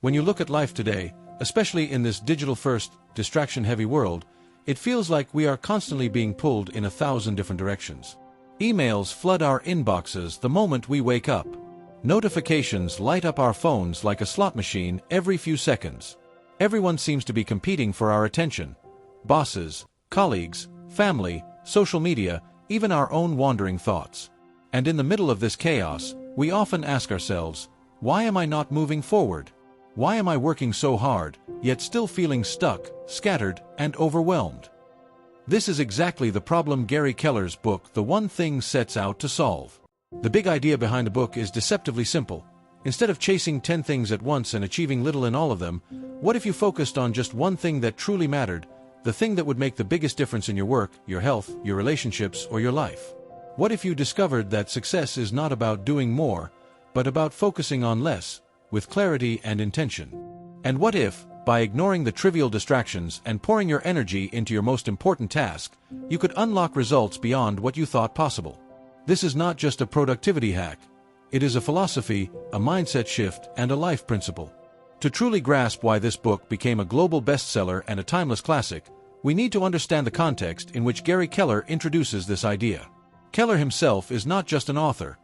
When you look at life today, especially in this digital-first, distraction-heavy world, it feels like we are constantly being pulled in 1,000 different directions. Emails flood our inboxes the moment we wake up. Notifications light up our phones like a slot machine every few seconds. Everyone seems to be competing for our attention. Bosses, colleagues, family, social media, even our own wandering thoughts. And in the middle of this chaos, we often ask ourselves, why am I not moving forward? Why am I working so hard, yet still feeling stuck, scattered, and overwhelmed? This is exactly the problem Gary Keller's book, The One Thing, sets out to solve. The big idea behind the book is deceptively simple. Instead of chasing 10 things at once and achieving little in all of them, what if you focused on just one thing that truly mattered, the thing that would make the biggest difference in your work, your health, your relationships, or your life? What if you discovered that success is not about doing more, but about focusing on less, with clarity and intention? And what if, by ignoring the trivial distractions and pouring your energy into your most important task, you could unlock results beyond what you thought possible? This is not just a productivity hack. It is a philosophy, a mindset shift, and a life principle. To truly grasp why this book became a global bestseller and a timeless classic, we need to understand the context in which Gary Keller introduces this idea. Keller himself is not just an author.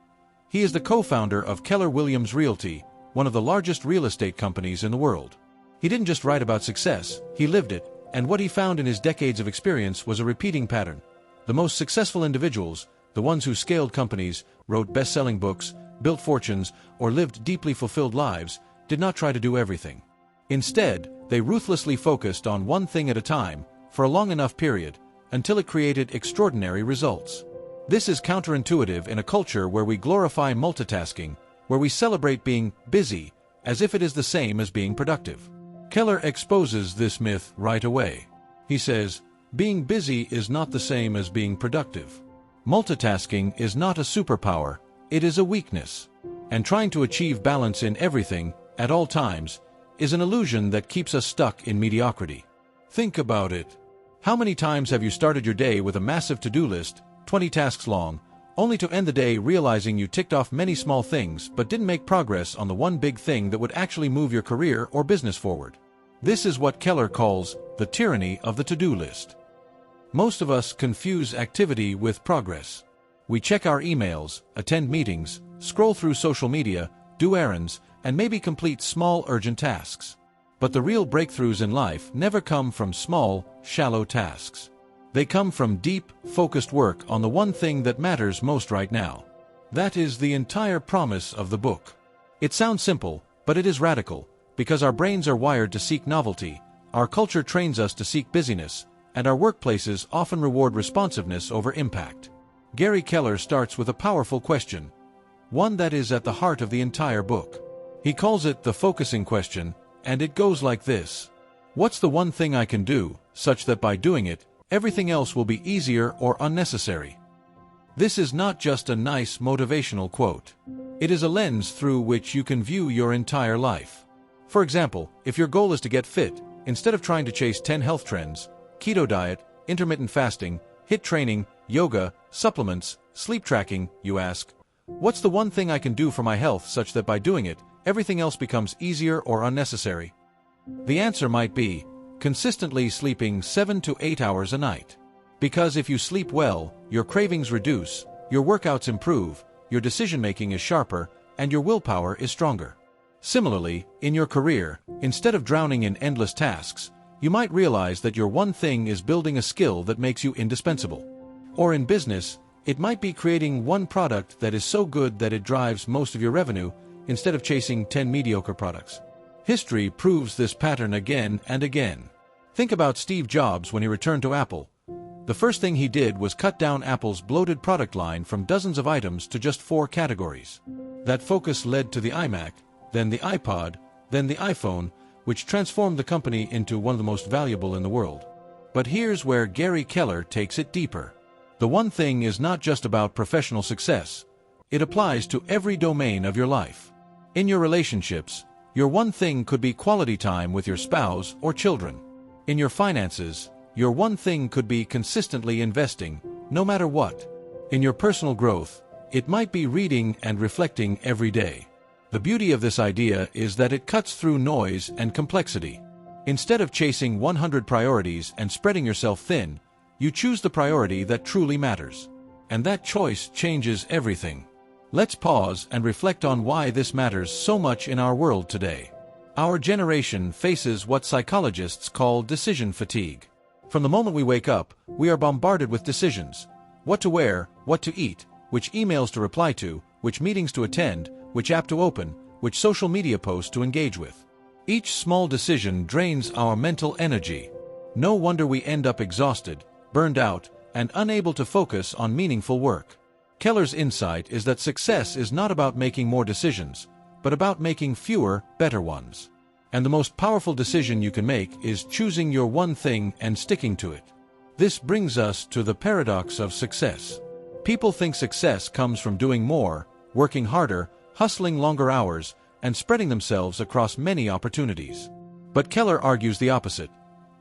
He is the co-founder of Keller Williams Realty, one of the largest real estate companies in the world. He didn't just write about success, he lived it, and what he found in his decades of experience was a repeating pattern. The most successful individuals, the ones who scaled companies, wrote best-selling books, built fortunes, or lived deeply fulfilled lives, did not try to do everything. Instead, they ruthlessly focused on one thing at a time, for a long enough period, until it created extraordinary results. This is counterintuitive in a culture where we glorify multitasking, where we celebrate being busy, as if it is the same as being productive. Keller exposes this myth right away. He says, being busy is not the same as being productive. Multitasking is not a superpower, it is a weakness. And trying to achieve balance in everything, at all times, is an illusion that keeps us stuck in mediocrity. Think about it. How many times have you started your day with a massive to-do list, 20 tasks long, only to end the day realizing you ticked off many small things but didn't make progress on the one big thing that would actually move your career or business forward? This is what Keller calls the tyranny of the to-do list. Most of us confuse activity with progress. We check our emails, attend meetings, scroll through social media, do errands, and maybe complete small urgent tasks. But the real breakthroughs in life never come from small, shallow tasks. They come from deep, focused work on the one thing that matters most right now. That is the entire promise of the book. It sounds simple, but it is radical, because our brains are wired to seek novelty, our culture trains us to seek busyness, and our workplaces often reward responsiveness over impact. Gary Keller starts with a powerful question, one that is at the heart of the entire book. He calls it the focusing question, and it goes like this. What's the one thing I can do, such that by doing it, everything else will be easier or unnecessary? This is not just a nice motivational quote. It is a lens through which you can view your entire life. For example, if your goal is to get fit, instead of trying to chase 10 health trends, keto diet, intermittent fasting, HIIT training, yoga, supplements, sleep tracking, you ask, what's the one thing I can do for my health such that by doing it, everything else becomes easier or unnecessary? The answer might be, consistently sleeping 7 to 8 hours a night. Because if you sleep well, your cravings reduce, your workouts improve, your decision-making is sharper, and your willpower is stronger. Similarly, in your career, instead of drowning in endless tasks, you might realize that your one thing is building a skill that makes you indispensable. Or in business, it might be creating one product that is so good that it drives most of your revenue, instead of chasing 10 mediocre products. History proves this pattern again and again. Think about Steve Jobs when he returned to Apple. The first thing he did was cut down Apple's bloated product line from dozens of items to just 4 categories. That focus led to the iMac, then the iPod, then the iPhone, which transformed the company into one of the most valuable in the world. But here's where Gary Keller takes it deeper. The one thing is not just about professional success. It applies to every domain of your life. In your relationships, your one thing could be quality time with your spouse or children. In your finances, your one thing could be consistently investing, no matter what. In your personal growth, it might be reading and reflecting every day. The beauty of this idea is that it cuts through noise and complexity. Instead of chasing 100 priorities and spreading yourself thin, you choose the priority that truly matters. And that choice changes everything. Let's pause and reflect on why this matters so much in our world today. Our generation faces what psychologists call decision fatigue. From the moment we wake up, we are bombarded with decisions. What to wear, what to eat, which emails to reply to, which meetings to attend, which app to open, which social media post to engage with. Each small decision drains our mental energy. No wonder we end up exhausted, burned out, and unable to focus on meaningful work. Keller's insight is that success is not about making more decisions, but about making fewer, better ones. And the most powerful decision you can make is choosing your one thing and sticking to it. This brings us to the paradox of success. People think success comes from doing more, working harder, hustling longer hours, and spreading themselves across many opportunities. But Keller argues the opposite.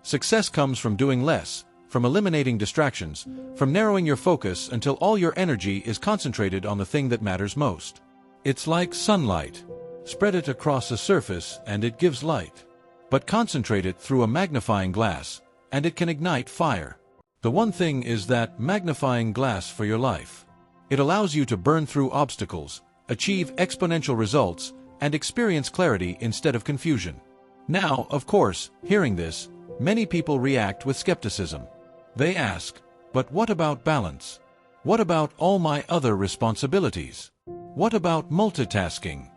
Success comes from doing less, from eliminating distractions, from narrowing your focus until all your energy is concentrated on the thing that matters most. It's like sunlight. Spread it across a surface and it gives light. But concentrate it through a magnifying glass, and it can ignite fire. The one thing is that magnifying glass for your life. It allows you to burn through obstacles, achieve exponential results, and experience clarity instead of confusion. Now, of course, hearing this, many people react with skepticism. They ask, but what about balance? What about all my other responsibilities? What about multitasking?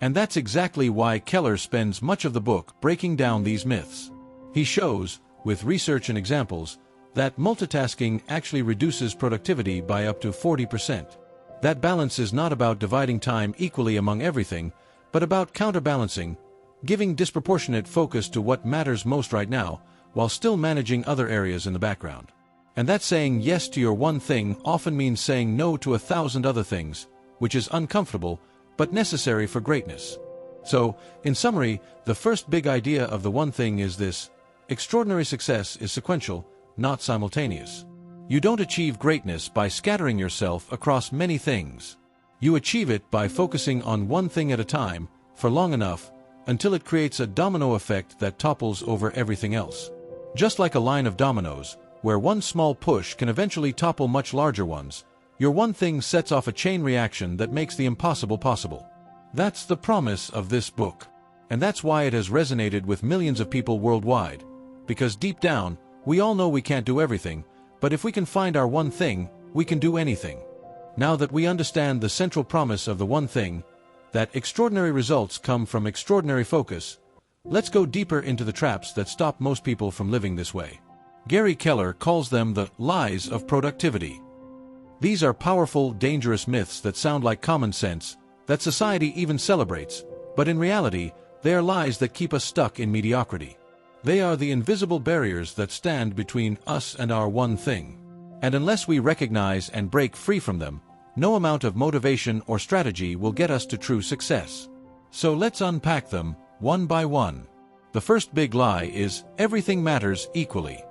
And that's exactly why Keller spends much of the book breaking down these myths. He shows, with research and examples, that multitasking actually reduces productivity by up to 40%. That balance is not about dividing time equally among everything, but about counterbalancing, giving disproportionate focus to what matters most right now, while still managing other areas in the background. And that saying yes to your one thing often means saying no to 1,000 other things, which is uncomfortable, but necessary for greatness. So, in summary, the first big idea of the one thing is this: extraordinary success is sequential, not simultaneous. You don't achieve greatness by scattering yourself across many things. You achieve it by focusing on one thing at a time, for long enough, until it creates a domino effect that topples over everything else. Just like a line of dominoes, where one small push can eventually topple much larger ones, your one thing sets off a chain reaction that makes the impossible possible. That's the promise of this book. And that's why it has resonated with millions of people worldwide. Because deep down, we all know we can't do everything, but if we can find our one thing, we can do anything. Now that we understand the central promise of the one thing, that extraordinary results come from extraordinary focus, let's go deeper into the traps that stop most people from living this way. Gary Keller calls them the lies of productivity. These are powerful, dangerous myths that sound like common sense, that society even celebrates, but in reality, they are lies that keep us stuck in mediocrity. They are the invisible barriers that stand between us and our one thing. And unless we recognize and break free from them, no amount of motivation or strategy will get us to true success. So let's unpack them, one by one. The first big lie is, everything matters equally.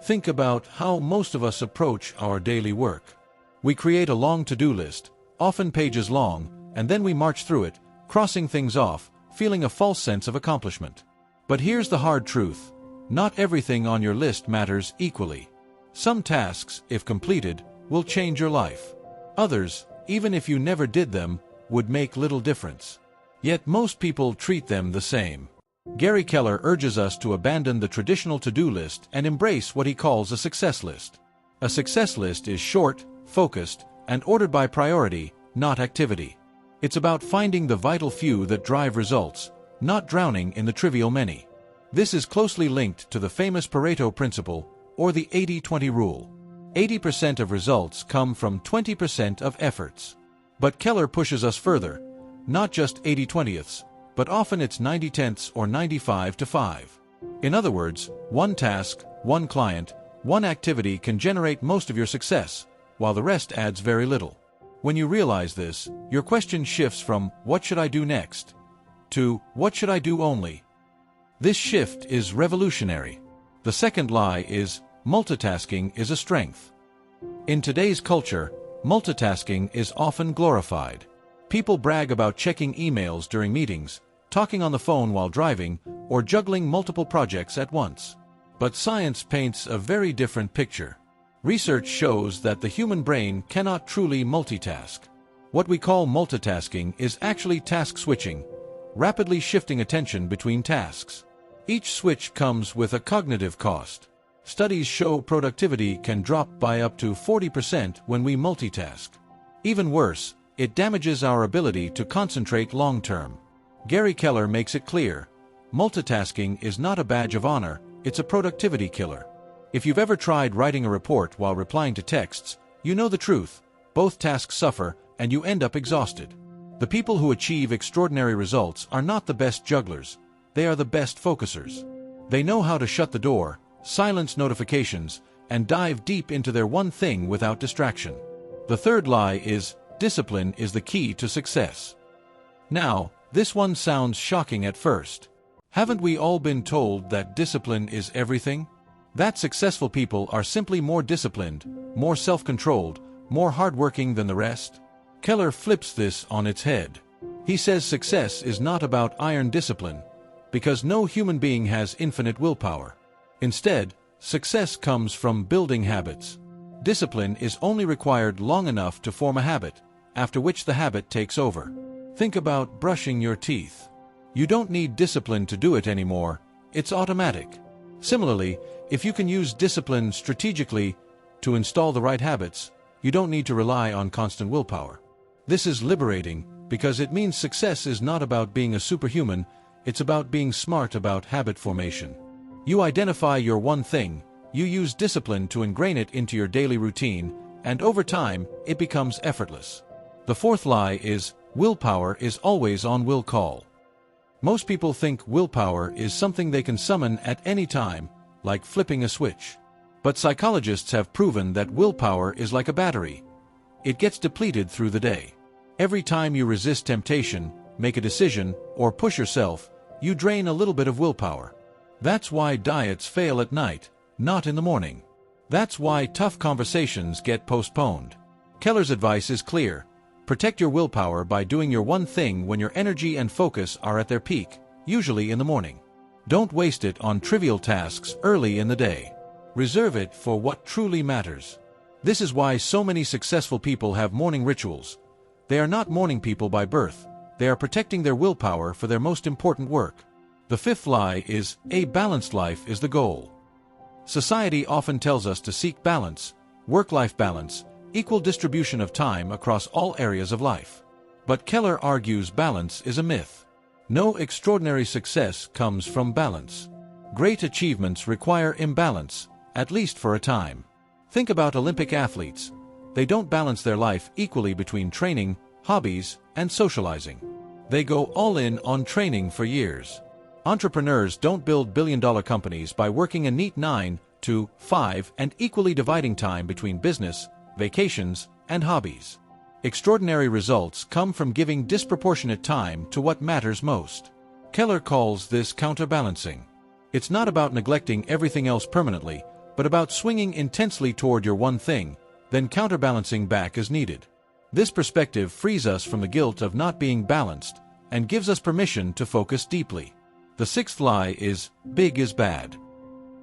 Think about how most of us approach our daily work. We create a long to-do list, often pages long, and then we march through it, crossing things off, feeling a false sense of accomplishment. But here's the hard truth: not everything on your list matters equally. Some tasks, if completed, will change your life. Others, even if you never did them, would make little difference. Yet most people treat them the same. Gary Keller urges us to abandon the traditional to-do list and embrace what he calls a success list. A success list is short, focused, and ordered by priority, not activity. It's about finding the vital few that drive results, not drowning in the trivial many. This is closely linked to the famous Pareto principle, or the 80-20 rule. 80% of results come from 20% of efforts. But Keller pushes us further, not just 80/20ths, but often it's 90/10ths or 95-5. In other words, one task, one client, one activity can generate most of your success, while the rest adds very little. When you realize this, your question shifts from, what should I do next? To, what should I do only? This shift is revolutionary. The second lie is, multitasking is a strength. In today's culture, multitasking is often glorified. People brag about checking emails during meetings, talking on the phone while driving, or juggling multiple projects at once. But science paints a very different picture. Research shows that the human brain cannot truly multitask. What we call multitasking is actually task switching, rapidly shifting attention between tasks. Each switch comes with a cognitive cost. Studies show productivity can drop by up to 40% when we multitask. Even worse, it damages our ability to concentrate long-term. Gary Keller makes it clear, multitasking is not a badge of honor, it's a productivity killer. If you've ever tried writing a report while replying to texts, you know the truth. Both tasks suffer, and you end up exhausted. The people who achieve extraordinary results are not the best jugglers, they are the best focusers. They know how to shut the door, silence notifications, and dive deep into their one thing without distraction. The third lie is, discipline is the key to success. Now, this one sounds shocking at first. Haven't we all been told that discipline is everything? That successful people are simply more disciplined, more self-controlled, more hardworking than the rest? Keller flips this on its head. He says success is not about iron discipline, because no human being has infinite willpower. Instead, success comes from building habits. Discipline is only required long enough to form a habit, after which the habit takes over. Think about brushing your teeth. You don't need discipline to do it anymore, it's automatic. Similarly, if you can use discipline strategically to install the right habits, you don't need to rely on constant willpower. This is liberating because it means success is not about being a superhuman, it's about being smart about habit formation. You identify your one thing, you use discipline to ingrain it into your daily routine, and over time, it becomes effortless. The fourth lie is, willpower is always on will call. Most people think willpower is something they can summon at any time, like flipping a switch. But psychologists have proven that willpower is like a battery. It gets depleted through the day. Every time you resist temptation, make a decision, or push yourself, you drain a little bit of willpower. That's why diets fail at night, not in the morning. That's why tough conversations get postponed. Keller's advice is clear. Protect your willpower by doing your one thing when your energy and focus are at their peak, usually in the morning. Don't waste it on trivial tasks early in the day. Reserve it for what truly matters. This is why so many successful people have morning rituals. They are not morning people by birth. They are protecting their willpower for their most important work. The fifth lie is, a balanced life is the goal. Society often tells us to seek balance, work-life balance, equal distribution of time across all areas of life. But Keller argues balance is a myth. No extraordinary success comes from balance. Great achievements require imbalance, at least for a time. Think about Olympic athletes. They don't balance their life equally between training, hobbies, and socializing. They go all in on training for years. Entrepreneurs don't build billion-dollar companies by working a neat 9 to 5 and equally dividing time between business, vacations, and hobbies. Extraordinary results come from giving disproportionate time to what matters most. Keller calls this counterbalancing. It's not about neglecting everything else permanently, but about swinging intensely toward your one thing, then counterbalancing back as needed. This perspective frees us from the guilt of not being balanced and gives us permission to focus deeply. The sixth lie is, big is bad.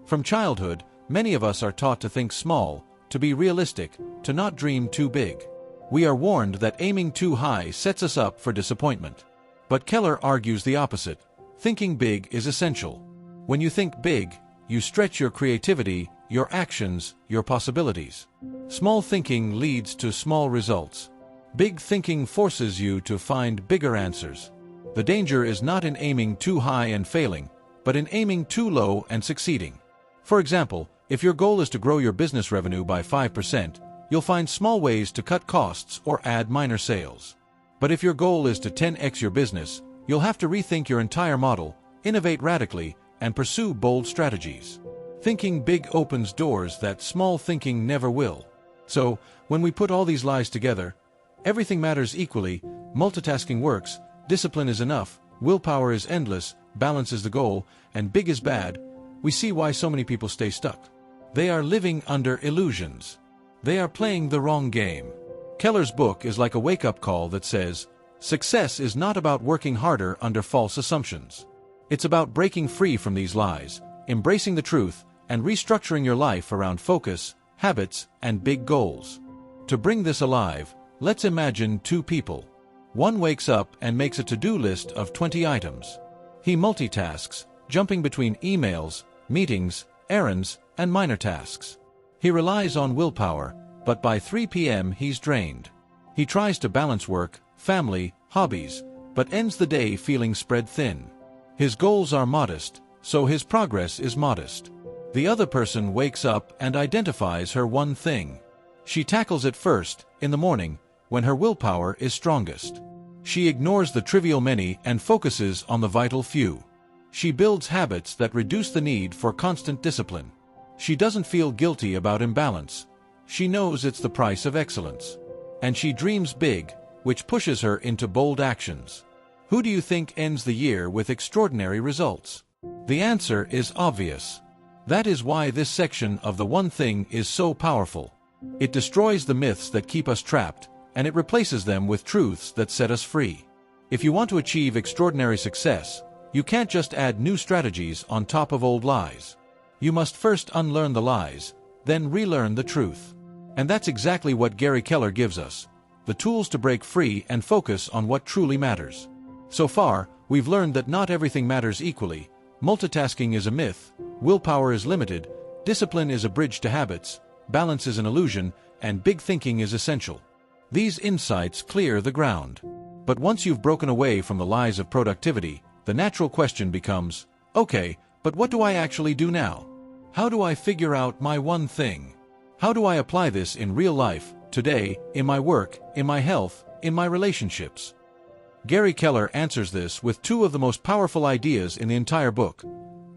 From childhood, many of us are taught to think small, to be realistic, to not dream too big. We are warned that aiming too high sets us up for disappointment. But Keller argues the opposite. Thinking big is essential. When you think big, you stretch your creativity, your actions, your possibilities. Small thinking leads to small results. Big thinking forces you to find bigger answers. The danger is not in aiming too high and failing, but in aiming too low and succeeding. For example, if your goal is to grow your business revenue by 5%, you'll find small ways to cut costs or add minor sales. But if your goal is to 10x your business, you'll have to rethink your entire model, innovate radically, and pursue bold strategies. Thinking big opens doors that small thinking never will. So, when we put all these lies together, everything matters equally, multitasking works, discipline is enough, willpower is endless, balance is the goal, and big is bad, we see why so many people stay stuck. They are living under illusions. They are playing the wrong game. Keller's book is like a wake-up call that says, Success is not about working harder under false assumptions. It's about breaking free from these lies, embracing the truth, and restructuring your life around focus, habits, and big goals. To bring this alive, let's imagine two people. One wakes up and makes a to-do list of 20 items. He multitasks, jumping between emails, meetings, errands, and minor tasks. He relies on willpower, but by 3 p.m. he's drained. He tries to balance work, family, hobbies, but ends the day feeling spread thin. His goals are modest, so his progress is modest. The other person wakes up and identifies her one thing. She tackles it first, in the morning, when her willpower is strongest. She ignores the trivial many and focuses on the vital few. She builds habits that reduce the need for constant discipline. She doesn't feel guilty about imbalance. She knows it's the price of excellence. And she dreams big, which pushes her into bold actions. Who do you think ends the year with extraordinary results? The answer is obvious. That is why this section of the one thing is so powerful. It destroys the myths that keep us trapped, and it replaces them with truths that set us free. If you want to achieve extraordinary success, you can't just add new strategies on top of old lies. You must first unlearn the lies, then relearn the truth. And that's exactly what Gary Keller gives us, the tools to break free and focus on what truly matters. So far, we've learned that not everything matters equally. Multitasking is a myth, willpower is limited, discipline is a bridge to habits, balance is an illusion, and big thinking is essential. These insights clear the ground. But once you've broken away from the lies of productivity, the natural question becomes, okay, but what do I actually do now? How do I figure out my one thing? How do I apply this in real life, today, in my work, in my health, in my relationships? Gary Keller answers this with two of the most powerful ideas in the entire book,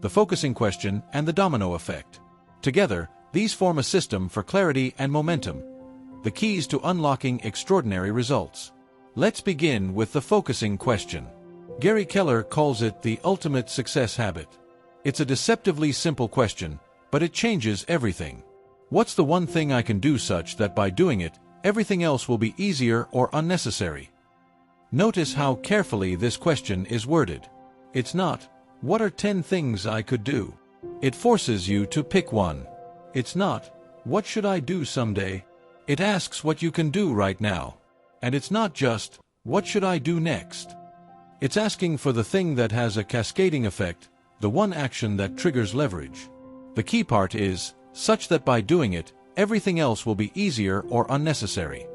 the focusing question and the domino effect. Together, these form a system for clarity and momentum, the keys to unlocking extraordinary results. Let's begin with the focusing question. Gary Keller calls it the ultimate success habit. It's a deceptively simple question, but it changes everything. What's the one thing I can do such that by doing it, everything else will be easier or unnecessary? Notice how carefully this question is worded. It's not, what are 10 things I could do? It forces you to pick one. It's not, what should I do someday? It asks what you can do right now. And it's not just, what should I do next? It's asking for the thing that has a cascading effect, the one action that triggers leverage. The key part is, such that by doing it, everything else will be easier or unnecessary.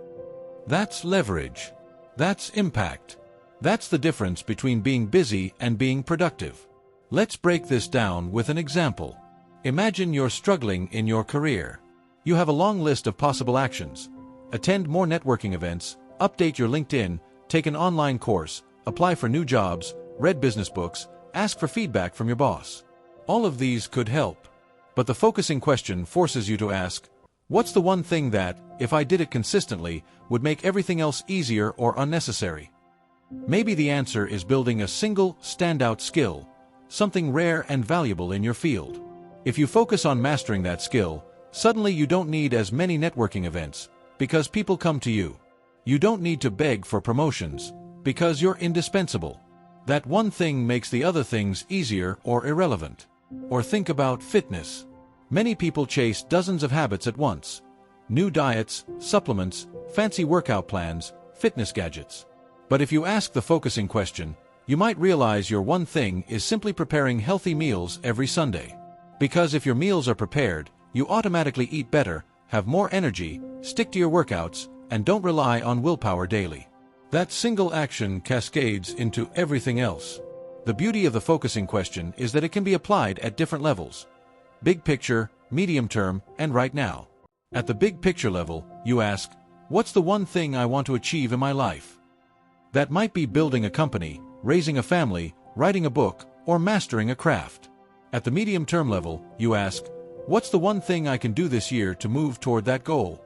That's leverage. That's impact. That's the difference between being busy and being productive. Let's break this down with an example. Imagine you're struggling in your career. You have a long list of possible actions. Attend more networking events, update your LinkedIn, take an online course, apply for new jobs, read business books, ask for feedback from your boss. All of these could help. But the focusing question forces you to ask, what's the one thing that, if I did it consistently, would make everything else easier or unnecessary? Maybe the answer is building a single, standout skill, something rare and valuable in your field. If you focus on mastering that skill, suddenly you don't need as many networking events, because people come to you. You don't need to beg for promotions, because you're indispensable. That one thing makes the other things easier or irrelevant. Or think about fitness. Many people chase dozens of habits at once. New diets, supplements, fancy workout plans, fitness gadgets. But if you ask the focusing question, you might realize your one thing is simply preparing healthy meals every Sunday. Because if your meals are prepared, you automatically eat better, have more energy, stick to your workouts, and don't rely on willpower daily. That single action cascades into everything else. The beauty of the focusing question is that it can be applied at different levels. Big picture, medium term, and right now. At the big picture level, you ask, what's the one thing I want to achieve in my life? That might be building a company, raising a family, writing a book, or mastering a craft. At the medium term level, you ask, what's the one thing I can do this year to move toward that goal?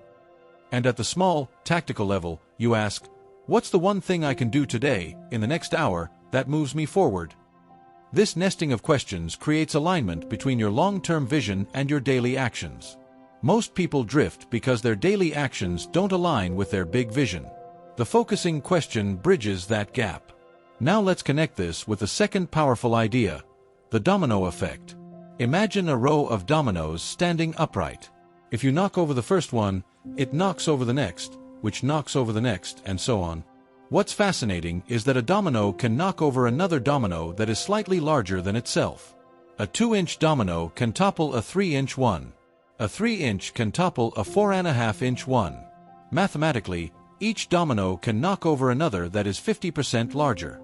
And at the small, tactical level, you ask, what's the one thing I can do today, in the next hour, that moves me forward? This nesting of questions creates alignment between your long-term vision and your daily actions. Most people drift because their daily actions don't align with their big vision. The focusing question bridges that gap. Now let's connect this with the second powerful idea, the domino effect. Imagine a row of dominoes standing upright. If you knock over the first one, it knocks over the next, which knocks over the next, and so on. What's fascinating is that a domino can knock over another domino that is slightly larger than itself. A 2-inch domino can topple a 3-inch one. A 3-inch can topple a 4.5-inch one. Mathematically, each domino can knock over another that is 50% larger.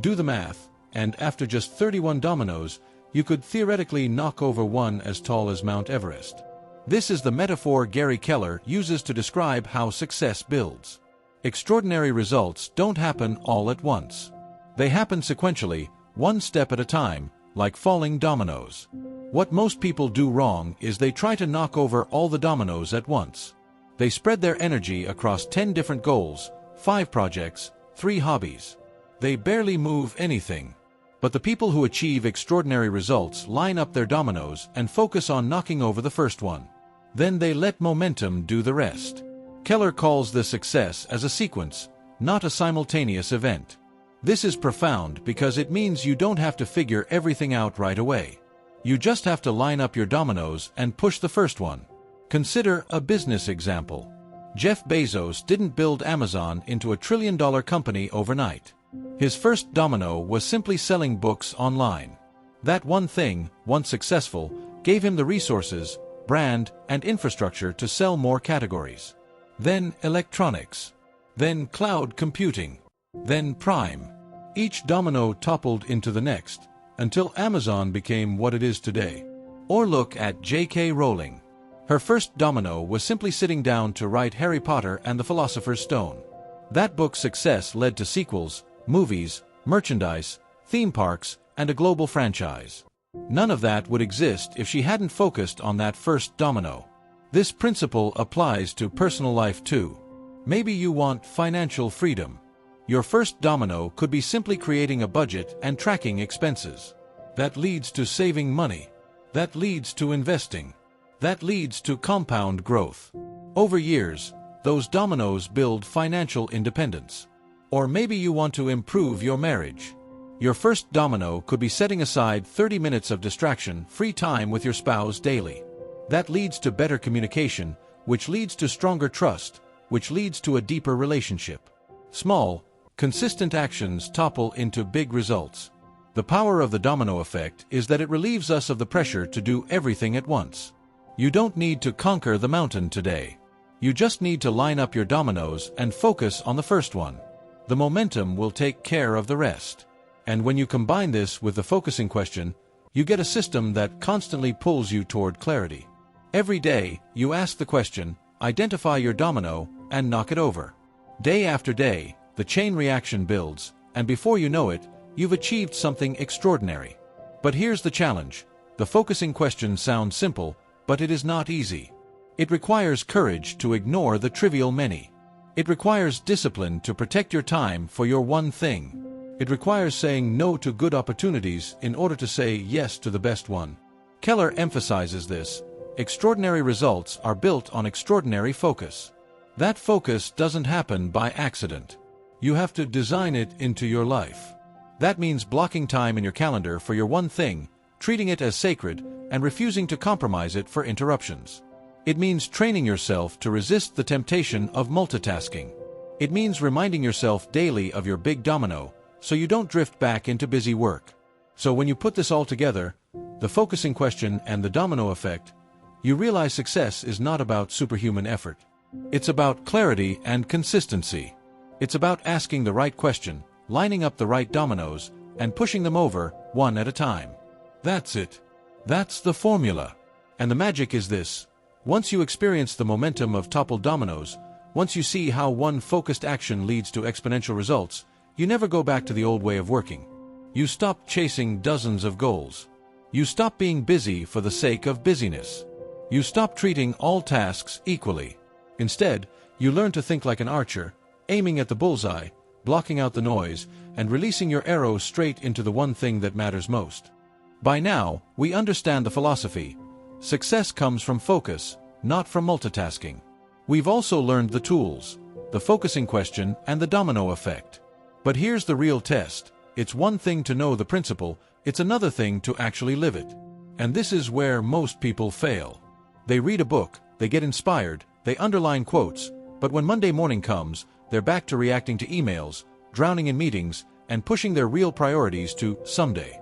Do the math, and after just 31 dominoes, you could theoretically knock over one as tall as Mount Everest. This is the metaphor Gary Keller uses to describe how success builds. Extraordinary results don't happen all at once. They happen sequentially, one step at a time, like falling dominoes. What most people do wrong is they try to knock over all the dominoes at once. They spread their energy across 10 different goals, 5 projects, 3 hobbies. They barely move anything. But the people who achieve extraordinary results line up their dominoes and focus on knocking over the first one. Then they let momentum do the rest. Keller calls this success as a sequence, not a simultaneous event. This is profound because it means you don't have to figure everything out right away. You just have to line up your dominoes and push the first one. Consider a business example. Jeff Bezos didn't build Amazon into a trillion-dollar company overnight. His first domino was simply selling books online. That one thing, once successful, gave him the resources, brand, and infrastructure to sell more categories. Then electronics. Then cloud computing. Then Prime. Each domino toppled into the next, until Amazon became what it is today. Or look at J.K. Rowling. Her first domino was simply sitting down to write Harry Potter and the Philosopher's Stone. That book's success led to sequels, movies, merchandise, theme parks, and a global franchise. None of that would exist if she hadn't focused on that first domino. This principle applies to personal life too. Maybe you want financial freedom. Your first domino could be simply creating a budget and tracking expenses. That leads to saving money. That leads to investing. That leads to compound growth. Over years, those dominoes build financial independence. Or maybe you want to improve your marriage. Your first domino could be setting aside 30 minutes of distraction-free time with your spouse daily. That leads to better communication, which leads to stronger trust, which leads to a deeper relationship. Small, consistent actions topple into big results. The power of the domino effect is that it relieves us of the pressure to do everything at once. You don't need to conquer the mountain today. You just need to line up your dominoes and focus on the first one. The momentum will take care of the rest. And when you combine this with the focusing question, you get a system that constantly pulls you toward clarity. Every day, you ask the question, identify your domino, and knock it over. Day after day, the chain reaction builds, and before you know it, you've achieved something extraordinary. But here's the challenge. The focusing question sounds simple, but it is not easy. It requires courage to ignore the trivial many. It requires discipline to protect your time for your one thing. It requires saying no to good opportunities in order to say yes to the best one. Keller emphasizes this. Extraordinary results are built on extraordinary focus. That focus doesn't happen by accident. You have to design it into your life. That means blocking time in your calendar for your one thing, treating it as sacred, and refusing to compromise it for interruptions. It means training yourself to resist the temptation of multitasking. It means reminding yourself daily of your big domino, so you don't drift back into busy work. So when you put this all together, the focusing question and the domino effect, you realize success is not about superhuman effort. It's about clarity and consistency. It's about asking the right question, lining up the right dominoes, and pushing them over, one at a time. That's it. That's the formula. And the magic is this. Once you experience the momentum of toppled dominoes, once you see how one focused action leads to exponential results, you never go back to the old way of working. You stop chasing dozens of goals. You stop being busy for the sake of busyness. You stop treating all tasks equally. Instead, you learn to think like an archer, aiming at the bullseye, blocking out the noise, and releasing your arrow straight into the one thing that matters most. By now, we understand the philosophy. Success comes from focus, not from multitasking. We've also learned the tools. the focusing question, and the domino effect. But here's the real test. It's one thing to know the principle, it's another thing to actually live it. And this is where most people fail. They read a book, they get inspired, they underline quotes, but when Monday morning comes, they're back to reacting to emails, drowning in meetings, and pushing their real priorities to someday.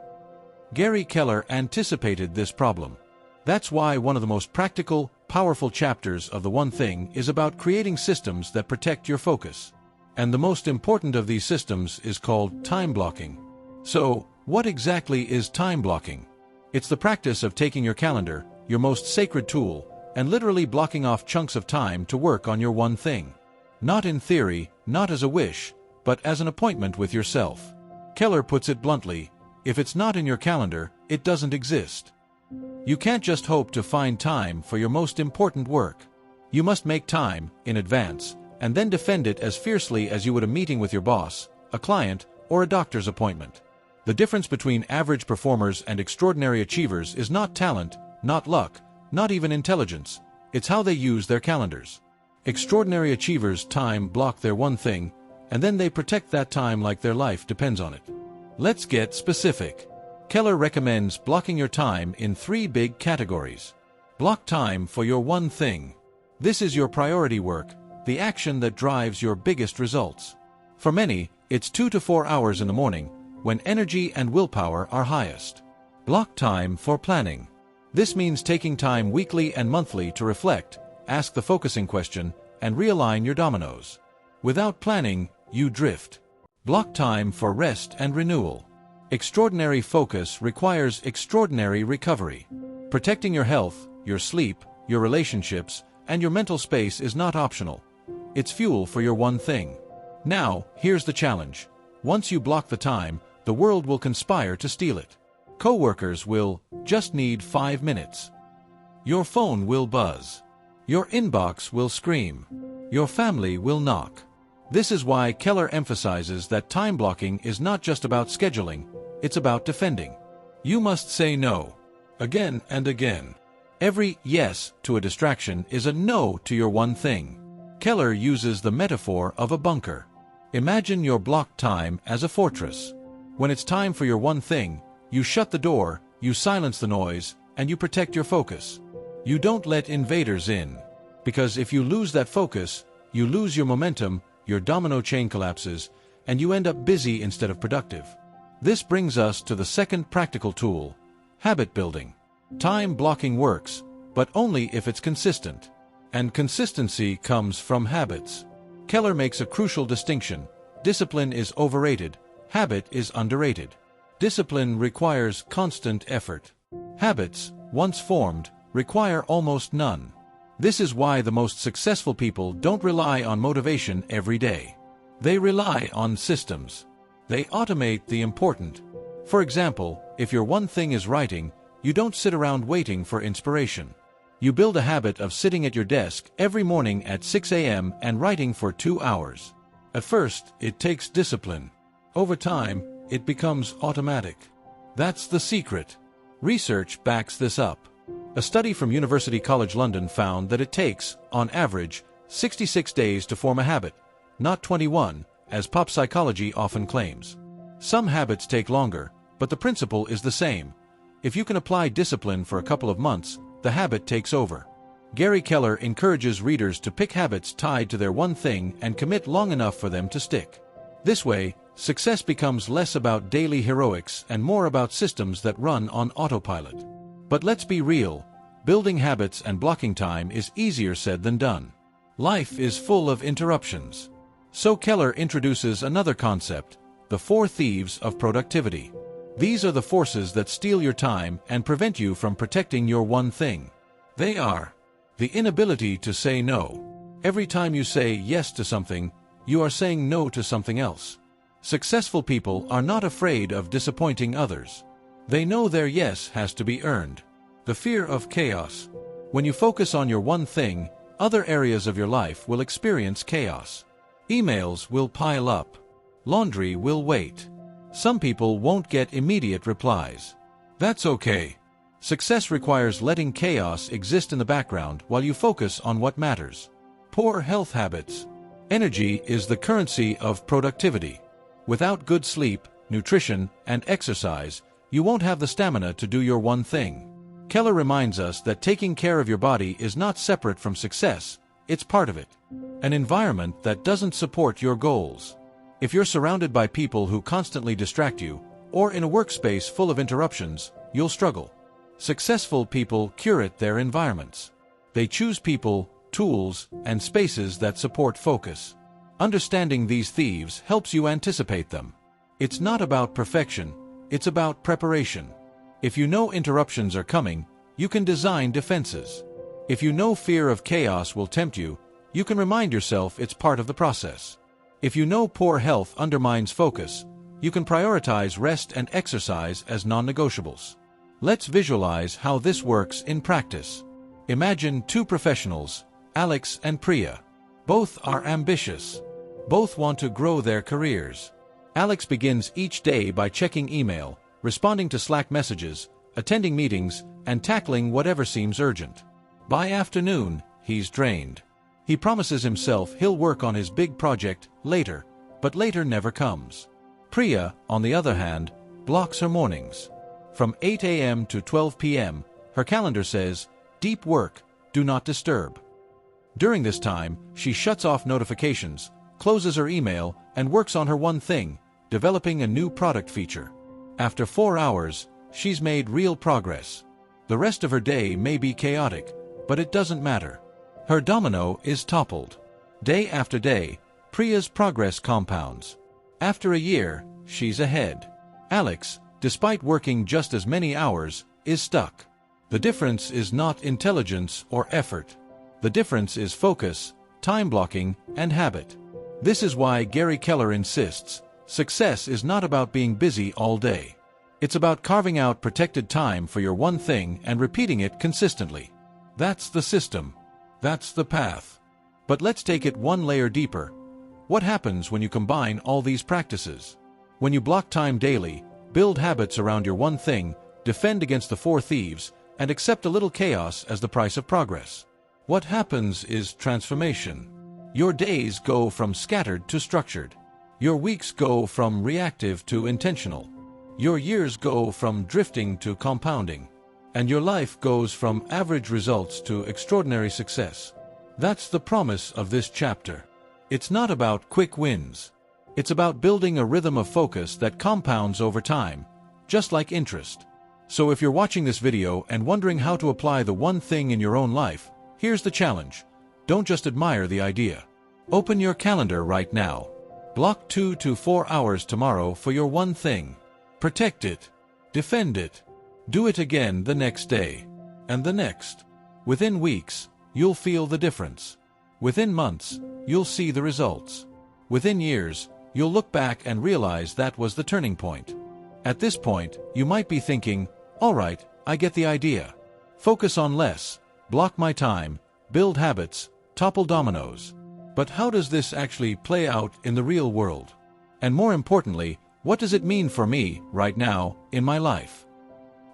Gary Keller anticipated this problem. That's why one of the most practical, powerful chapters of The One Thing is about creating systems that protect your focus. And the most important of these systems is called time blocking. So, what exactly is time blocking? It's the practice of taking your calendar, your most sacred tool, and literally blocking off chunks of time to work on your one thing. Not in theory, not as a wish, but as an appointment with yourself. Keller puts it bluntly, if it's not in your calendar, it doesn't exist. You can't just hope to find time for your most important work. You must make time, in advance, and then defend it as fiercely as you would a meeting with your boss, a client, or a doctor's appointment. The difference between average performers and extraordinary achievers is not talent, not luck, not even intelligence. It's how they use their calendars. Extraordinary achievers time block their one thing, and then they protect that time like their life depends on it. Let's get specific. Keller recommends blocking your time in 3 big categories. Block time for your one thing. This is your priority work, the action that drives your biggest results. For many, it's 2 to 4 hours in the morning, when energy and willpower are highest. Block time for planning. This means taking time weekly and monthly to reflect, ask the focusing question, and realign your dominoes. Without planning, you drift. Block time for rest and renewal. Extraordinary focus requires extraordinary recovery. Protecting your health, your sleep, your relationships, and your mental space is not optional. It's fuel for your one thing. Now, here's the challenge. Once you block the time, the world will conspire to steal it. Coworkers will just need 5 minutes. Your phone will buzz. Your inbox will scream. Your family will knock. This is why Keller emphasizes that time blocking is not just about scheduling, it's about defending. You must say no. Again and again. Every yes to a distraction is a no to your one thing. Keller uses the metaphor of a bunker. Imagine your blocked time as a fortress. When it's time for your one thing, you shut the door, you silence the noise, and you protect your focus. You don't let invaders in. Because if you lose that focus, you lose your momentum, your domino chain collapses, and you end up busy instead of productive. This brings us to the second practical tool, habit building. Time blocking works, but only if it's consistent. And consistency comes from habits. Keller makes a crucial distinction. Discipline is overrated, habit is underrated. Discipline requires constant effort. Habits, once formed, require almost none. This is why the most successful people don't rely on motivation every day. They rely on systems. They automate the important. For example, if your one thing is writing, you don't sit around waiting for inspiration. You build a habit of sitting at your desk every morning at 6 a.m. and writing for 2 hours. At first, it takes discipline. Over time, it becomes automatic. That's the secret. Research backs this up. A study from University College London found that it takes, on average, 66 days to form a habit, not 21, as pop psychology often claims. Some habits take longer, but the principle is the same. If you can apply discipline for a couple of months, the habit takes over. Gary Keller encourages readers to pick habits tied to their one thing and commit long enough for them to stick. This way, success becomes less about daily heroics and more about systems that run on autopilot. But let's be real, building habits and blocking time is easier said than done. Life is full of interruptions. So Keller introduces another concept, the 4 thieves of productivity. These are the forces that steal your time and prevent you from protecting your one thing. They are the inability to say no. Every time you say yes to something, you are saying no to something else. Successful people are not afraid of disappointing others. They know their yes has to be earned. The fear of chaos. When you focus on your one thing, other areas of your life will experience chaos. Emails will pile up. Laundry will wait. Some people won't get immediate replies. That's okay. Success requires letting chaos exist in the background while you focus on what matters. Poor health habits. Energy is the currency of productivity. Without good sleep, nutrition, and exercise, you won't have the stamina to do your one thing. Keller reminds us that taking care of your body is not separate from success, it's part of it. An environment that doesn't support your goals. If you're surrounded by people who constantly distract you, or in a workspace full of interruptions, you'll struggle. Successful people curate their environments. They choose people, tools, and spaces that support focus. Understanding these thieves helps you anticipate them. It's not about perfection, it's about preparation. If you know interruptions are coming, you can design defenses. If you know fear of chaos will tempt you, you can remind yourself it's part of the process. If you know poor health undermines focus, you can prioritize rest and exercise as non-negotiables. Let's visualize how this works in practice. Imagine two professionals, Alex and Priya. Both are ambitious. Both want to grow their careers. Alex begins each day by checking email, responding to Slack messages, attending meetings, and tackling whatever seems urgent. By afternoon, he's drained. He promises himself he'll work on his big project later, but later never comes. Priya, on the other hand, blocks her mornings. From 8 a.m. to 12 p.m., her calendar says, "Deep work, do not disturb." During this time, she shuts off notifications, closes her email, and works on her one thing, developing a new product feature. After 4 hours, she's made real progress. The rest of her day may be chaotic, but it doesn't matter. Her domino is toppled. Day after day, Priya's progress compounds. After a year, she's ahead. Alex, despite working just as many hours, is stuck. The difference is not intelligence or effort. The difference is focus, time blocking, and habit. This is why Gary Keller insists, success is not about being busy all day. It's about carving out protected time for your one thing and repeating it consistently. That's the system. That's the path. But let's take it one layer deeper. What happens when you combine all these practices? When you block time daily, build habits around your one thing, defend against the four thieves, and accept a little chaos as the price of progress. What happens is transformation. Your days go from scattered to structured. Your weeks go from reactive to intentional. Your years go from drifting to compounding. And your life goes from average results to extraordinary success. That's the promise of this chapter. It's not about quick wins. It's about building a rhythm of focus that compounds over time, just like interest. So if you're watching this video and wondering how to apply the one thing in your own life, here's the challenge. Don't just admire the idea. Open your calendar right now. Block 2 to 4 hours tomorrow for your one thing. Protect it. Defend it. Do it again the next day. And the next. Within weeks, you'll feel the difference. Within months, you'll see the results. Within years, you'll look back and realize that was the turning point. At this point, you might be thinking, all right, I get the idea. Focus on less, block my time, build habits, topple dominoes. But how does this actually play out in the real world? And more importantly, what does it mean for me, right now, in my life?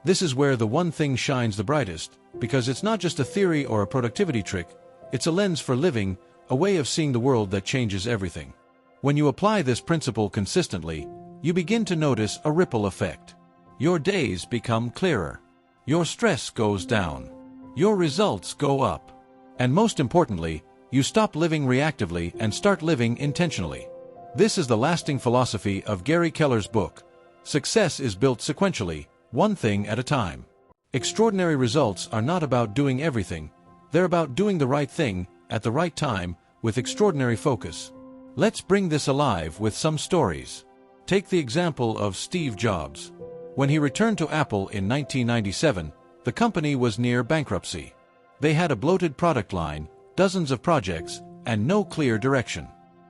This is where the one thing shines the brightest, because it's not just a theory or a productivity trick, it's a lens for living, a way of seeing the world that changes everything. When you apply this principle consistently, you begin to notice a ripple effect. Your days become clearer. Your stress goes down. Your results go up. And most importantly, you stop living reactively and start living intentionally. This is the lasting philosophy of Gary Keller's book. Success is built sequentially, one thing at a time. Extraordinary results are not about doing everything. They're about doing the right thing, at the right time, with extraordinary focus. Let's bring this alive with some stories. Take the example of Steve Jobs. When he returned to Apple in 1997, the company was near bankruptcy. They had a bloated product line, dozens of projects, and no clear direction.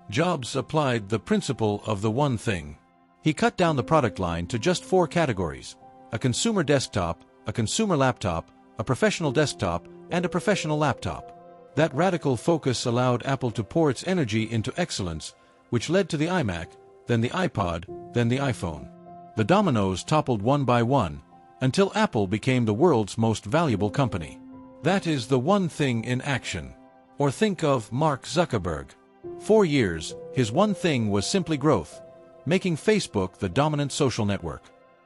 Jobs applied the principle of the one thing. He cut down the product line to just 4 categories: a consumer desktop, a consumer laptop, a professional desktop, and a professional laptop. That radical focus allowed Apple to pour its energy into excellence, which led to the iMac, then the iPod, then the iPhone. The dominoes toppled one by one, until Apple became the world's most valuable company. That is the one thing in action. Or think of Mark Zuckerberg. 4 years, his one thing was simply growth, making Facebook the dominant social network.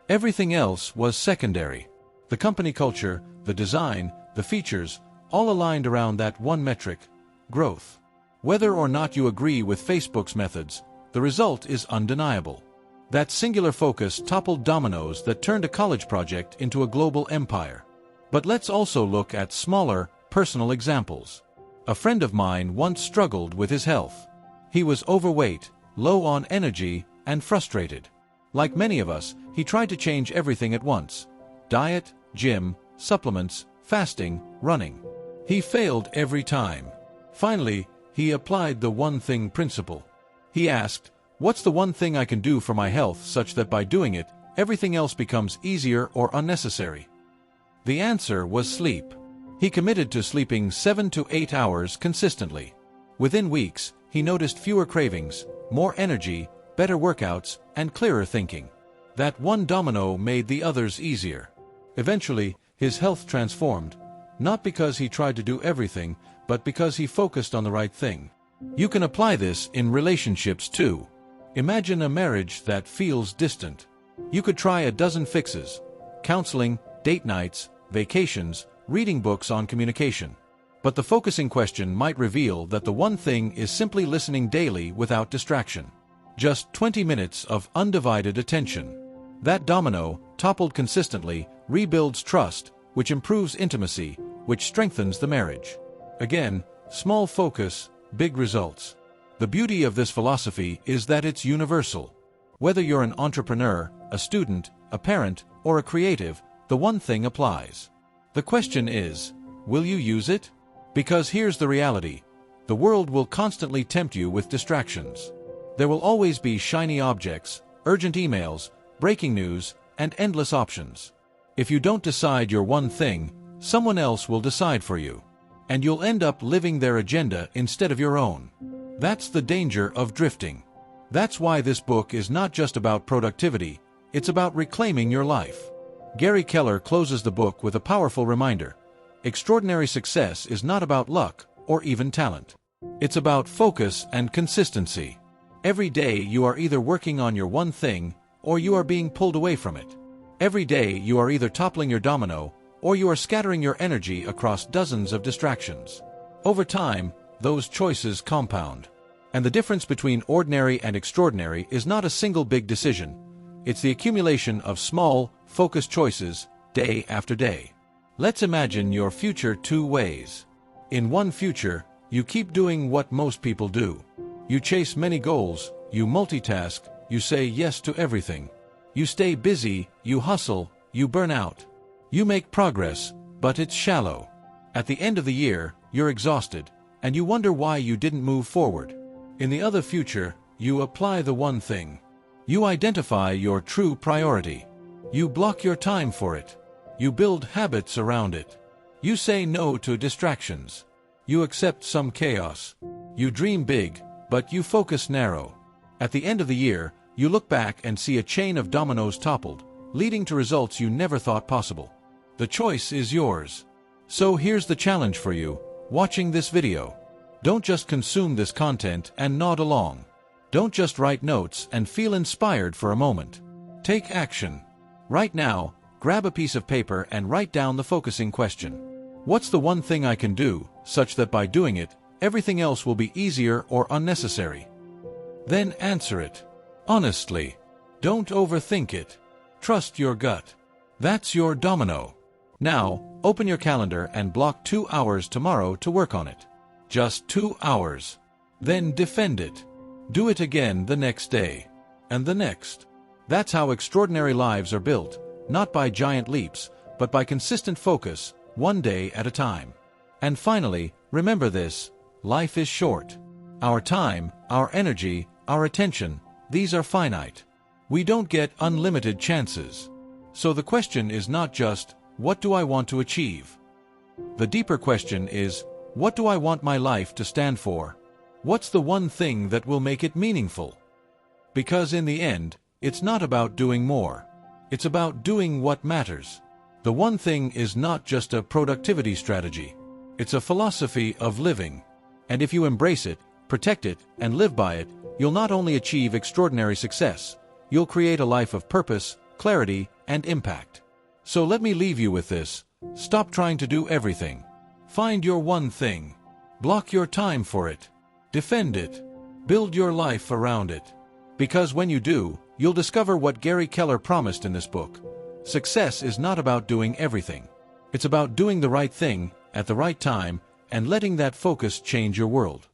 Everything else was secondary. The company culture, the design, the features, all aligned around that one metric: growth. Whether or not you agree with Facebook's methods, the result is undeniable. That singular focus toppled dominoes that turned a college project into a global empire. But let's also look at smaller, personal examples. A friend of mine once struggled with his health. He was overweight, low on energy, and frustrated. Like many of us, he tried to change everything at once: diet, gym, supplements, fasting, running. He failed every time. Finally, he applied the one thing principle. He asked, "What's the one thing I can do for my health such that by doing it, everything else becomes easier or unnecessary?" The answer was sleep. He committed to sleeping 7 to 8 hours consistently. Within weeks, he noticed fewer cravings, more energy, better workouts, and clearer thinking. That one domino made the others easier. Eventually, his health transformed, not because he tried to do everything, but because he focused on the right thing. You can apply this in relationships too. Imagine a marriage that feels distant. You could try a dozen fixes: counseling, date nights, vacations, reading books on communication. But the focusing question might reveal that the one thing is simply listening daily without distraction. Just 20 minutes of undivided attention. That domino, toppled consistently, rebuilds trust, which improves intimacy, which strengthens the marriage. Again, small focus, big results. The beauty of this philosophy is that it's universal. Whether you're an entrepreneur, a student, a parent, or a creative, the one thing applies. The question is, will you use it? Because here's the reality: the world will constantly tempt you with distractions. There will always be shiny objects, urgent emails, breaking news, and endless options. If you don't decide your one thing, someone else will decide for you. And you'll end up living their agenda instead of your own. That's the danger of drifting. That's why this book is not just about productivity, it's about reclaiming your life. Gary Keller closes the book with a powerful reminder: extraordinary success is not about luck or even talent. It's about focus and consistency. Every day you are either working on your one thing, or you are being pulled away from it. Every day you are either toppling your domino, or you are scattering your energy across dozens of distractions. Over time, those choices compound. And the difference between ordinary and extraordinary is not a single big decision. It's the accumulation of small, focused choices, day after day. Let's imagine your future two ways. In one future, you keep doing what most people do. You chase many goals, you multitask, you say yes to everything. You stay busy, you hustle, you burn out. You make progress, but it's shallow. At the end of the year, you're exhausted, and you wonder why you didn't move forward. In the other future, you apply the one thing. You identify your true priority. You block your time for it. You build habits around it. You say no to distractions. You accept some chaos. You dream big, but you focus narrow. At the end of the year, you look back and see a chain of dominoes toppled, leading to results you never thought possible. The choice is yours. So here's the challenge for you, watching this video. Don't just consume this content and nod along. Don't just write notes and feel inspired for a moment. Take action. Right now, grab a piece of paper and write down the focusing question. What's the one thing I can do, such that by doing it, everything else will be easier or unnecessary? Then answer it. Honestly. Don't overthink it. Trust your gut. That's your domino. Now, open your calendar and block 2 hours tomorrow to work on it. Just 2 hours. Then defend it. Do it again the next day. And the next. That's how extraordinary lives are built, not by giant leaps, but by consistent focus, one day at a time. And finally, remember this: life is short. Our time, our energy, our attention, these are finite. We don't get unlimited chances. So the question is not just, what do I want to achieve? The deeper question is, what do I want my life to stand for? What's the one thing that will make it meaningful? Because in the end, it's not about doing more. It's about doing what matters. The one thing is not just a productivity strategy. It's a philosophy of living. And if you embrace it, protect it, and live by it, you'll not only achieve extraordinary success, you'll create a life of purpose, clarity, and impact. So let me leave you with this: stop trying to do everything. Find your one thing. Block your time for it. Defend it. Build your life around it. Because when you do, you'll discover what Gary Keller promised in this book. Success is not about doing everything. It's about doing the right thing, at the right time, and letting that focus change your world.